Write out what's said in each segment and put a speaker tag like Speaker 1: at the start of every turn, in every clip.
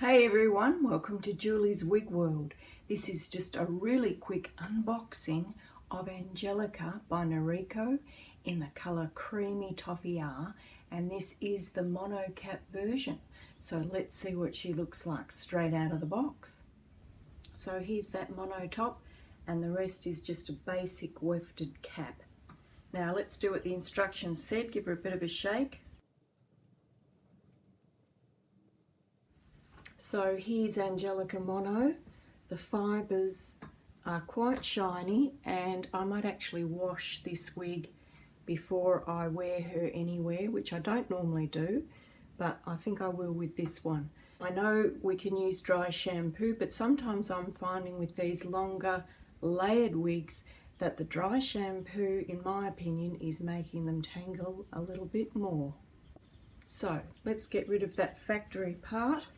Speaker 1: Hey everyone, welcome to Julie's Wig World. This is just a really quick unboxing of Angelica by NORIKO in the colour Creamy Toffee R, and this is the mono cap version. So let's see what she looks like straight out of the box. So here's that mono top and the rest is just a basic wefted cap. Now let's do what the instructions said, give her a bit of a shake. So here's Angelica Mono. The fibres are quite shiny and I might actually wash this wig before I wear her anywhere, which I don't normally do, but I think I will with this one. I know we can use dry shampoo, but sometimes I'm finding with these longer layered wigs that the dry shampoo, in my opinion, is making them tangle a little bit more. So let's get rid of that factory part.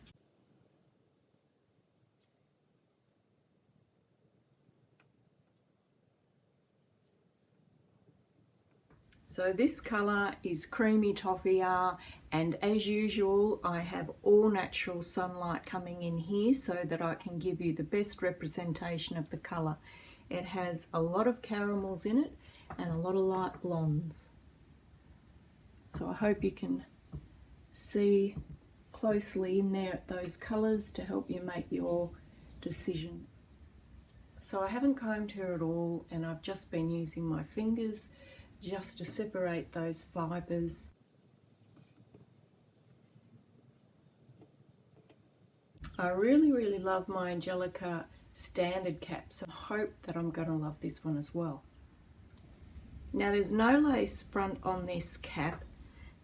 Speaker 1: So this colour is Creamy Toffee R, and as usual I have all natural sunlight coming in here so that I can give you the best representation of the colour. It has a lot of caramels in it and a lot of light blondes. So I hope you can see closely in there at those colours to help you make your decision. So I haven't combed her at all and I've just been using my fingers just to separate those fibres. I really love my Angelica standard caps. I hope that I'm going to love this one as well. Now there's no lace front on this cap.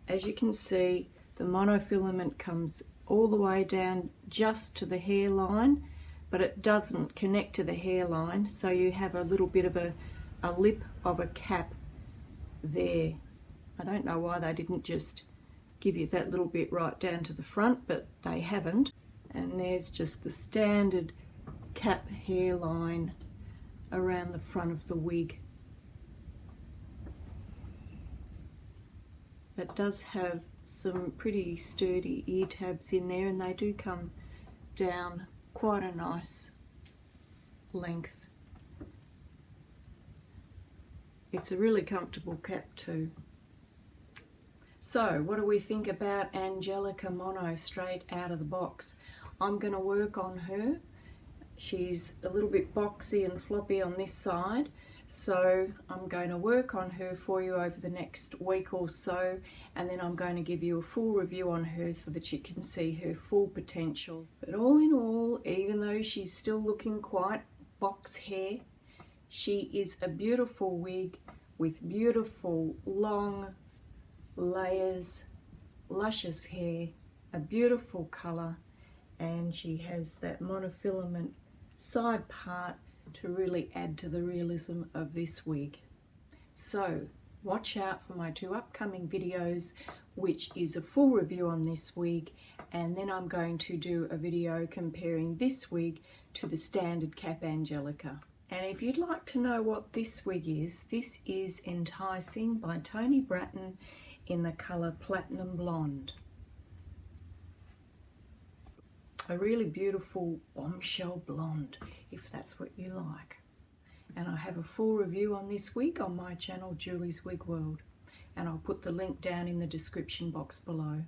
Speaker 1: As you can see, the monofilament comes all the way down just to the hairline, but it doesn't connect to the hairline, so you have a little bit of a lip of a cap there. I don't know why they didn't just give you that little bit right down to the front, but they haven't. And there's just the standard cap hairline around the front of the wig. It does have some pretty sturdy ear tabs in there and they do come down quite a nice length. It's a really comfortable cap too. So what do we think about Angelica Mono straight out of the box? I'm going to work on her. She's a little bit boxy and floppy on this side, so I'm going to work on her for you over the next week or so, and then I'm going to give you a full review on her so that you can see her full potential. But all in all, even though she's still looking quite box hair, she is a beautiful wig with beautiful long layers, luscious hair, a beautiful colour, and she has that monofilament side part to really add to the realism of this wig. So watch out for my two upcoming videos, which is a full review on this wig, and then I'm going to do a video comparing this wig to the standard cap Angelica. And if you'd like to know what this wig is, this is Enticing by Tony Bratton in the colour Platinum Blonde. A really beautiful bombshell blonde, if that's what you like. And I have a full review on this wig on my channel, Julie's Wig World. And I'll put the link down in the description box below.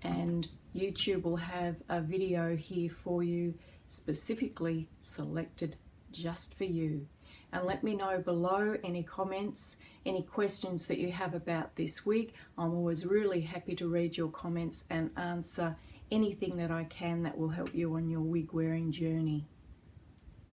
Speaker 1: And YouTube will have a video here for you, specifically selected just for you. And let me know below any comments, any questions that you have about this wig. I'm always really happy to read your comments and answer anything that I can that will help you on your wig wearing journey.